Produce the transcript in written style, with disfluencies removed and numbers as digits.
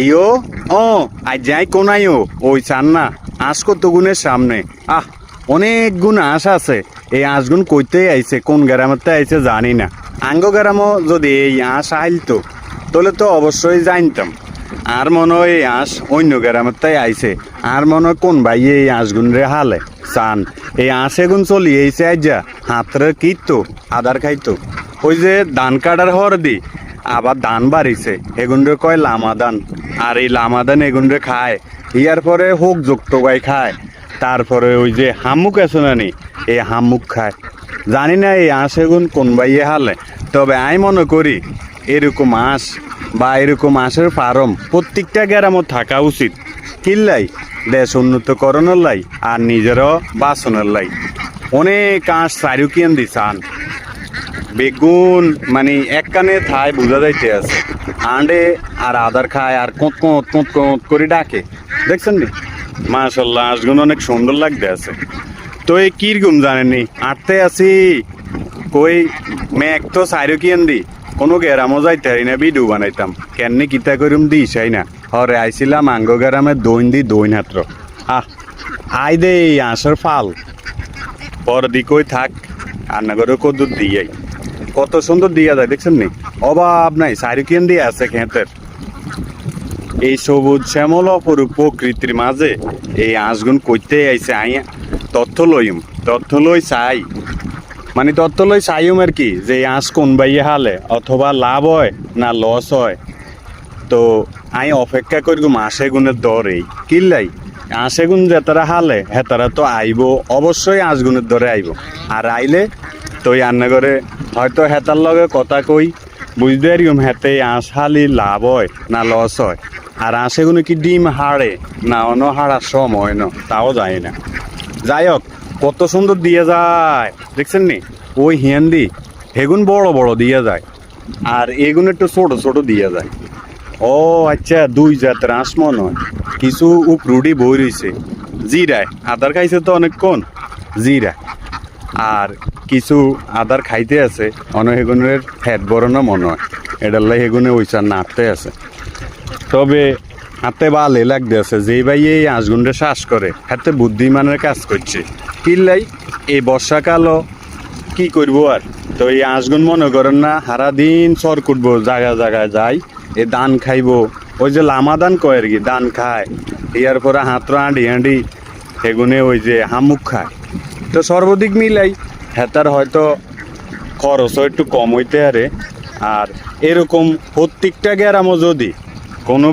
ইয়ো ও আজ যাই কোনাইও ওই চান না আঁশ কত গুণের সামনে অনেক গুণ আঁশ আছে। এই আঁশগুণ কইতেই আইছে, কোন গ্রামেতে আইছে জানি না। আঙ্গ গ্রামও যদি এই আঁশ আইলতো তাহলে তো অবশ্যই জানতাম। আর মনে হয় এই আঁশ অন্য গ্রামের আইছে। আর মনে হয় কোন ভাই এই আঁশগুণ রে হালে চান এই আঁশ এগুন চলি এইছে আজ যা হাতরে কিতো আদার খাইতো। ওই যে ধান কাটার হর দি আবার ধান বাড়িছে এগুন রে কয় লামা ধান। আর এই লামা ধান এগুন রে খায়, ইয়ার পরে হোক যুক্ত গাই খায়। তারপরে ওই যে হামুক আছে না নি, এই হামুক খায়। জানি না এই আঁশ এগুন কোন বাইয়ে হালে, তবে আমি মনে করি এরকম আঁশ বা এরকম আঁশের ফার্ম প্রত্যেকটা গ্রামত থাকা উচিত। কিল্লাই দেশ উন্নতকরণের লাই আর নিজেরও বাঁচনের লাই। অনেক আঁশ চারু কিন দি চান বেগুন মানে এক কানে থাই বোঝা যাইতে আছে। আন্ডে আর আদার খায় আর কোঁত কোঁত কোঁত কোঁত করে ডাকে, দেখছেন নি? মাশাল্লাহ আঁশগুলো অনেক সুন্দর লাগতে আছে। তো এই কিরকম জানেননি আটতে আছি কই মেঘ তো সাইরো কিন দি কোনো গ্রামও যাইতে হারি না, ভিডিও বানাইতাম কেননি কিতা করিম দি চাই না। হরে আইছিলাম আঙ্গ গ্রামে দৈন দি দৈন হাত্র আই দে এই আঁশের ফাল পর দি কই থাক রান্নাঘরে কদ্দুর দিয়ে কত সুন্দর দিয়া যায়, দেখছেন নি? অভাব নাই, সাইরুকিয়ান দিয়ে আছে খেতের। এই সবুজ শ্যামল অপরূপ প্রকৃতির মাঝে এই আঁশগুণ কইতে আইছে। আই তথ্য লই চাই, মানে তথ্য লই চাইম আর কি, যে এই আঁশ কোন বাইয়ে হালে অথবা লাভ হয় না লস হয়। তো আই অপেক্ষা করি মাসে গুণের দর এই কিল্লাই আঁশে গুণ যেতারা হালে হেতারা তো আইব, অবশ্যই আঁশ গুণের দরে আইব। আর আইলে তো রান্নাঘরে হয়তো হেতার লগে কথা কই বুঝতে পারিম হেতে আঁশ হালি লাভ হয় না লস হয়। আর আঁশে গুলো কি ডিম হাড়ে না অন্য হাড়ার সময় না তাও যায় না। যাই হোক কত সুন্দর দিয়ে যায়, দেখছেন নি? ওই হিয়ান্দি হেগুন বড় বড় দিয়ে যায় আর এগুন একটু ছোট ছোট দিয়ে যায়। ও আচ্ছা, দুই জাতের আঁশ মনে হয়। কিছু উপরুডি বই রয়েছে জিরায়, আদার খাইছে তো অনেকক্ষণ জিরা। আর কিছু আদার খাইতে আছে অনেক হেগুনের ফ্যাট বড় না মনে হয়, এটার লাই হেগুনে ওইসার নাড়তে আছে। তবে হাতে বালে লাগতে আছে যেই ভাই এই আঁশগুন্ডে শ্বাস করে হাতে বুদ্ধিমানের কাজ করছে। কিল্লাই এই বর্ষাকালও কি করবো আর, তো এই আঁশগুন মনে করেন না সারা দিন চর কুটবো, জায়গায় জায়গায় যাই এ ধান খাইবো। ওই যে লামা ধান কয় আর কি, ধান খায় ইয়ার পরে হাতরা হাঁডি হাঁডি সেগুনে ওই যে হামুক খায়। তো সর্বাধিক মিলাই হেতার হয়তো খরচও একটু কম হইতে পারে। আর এরকম প্রত্যেকটা গ্রামও যদি কোনো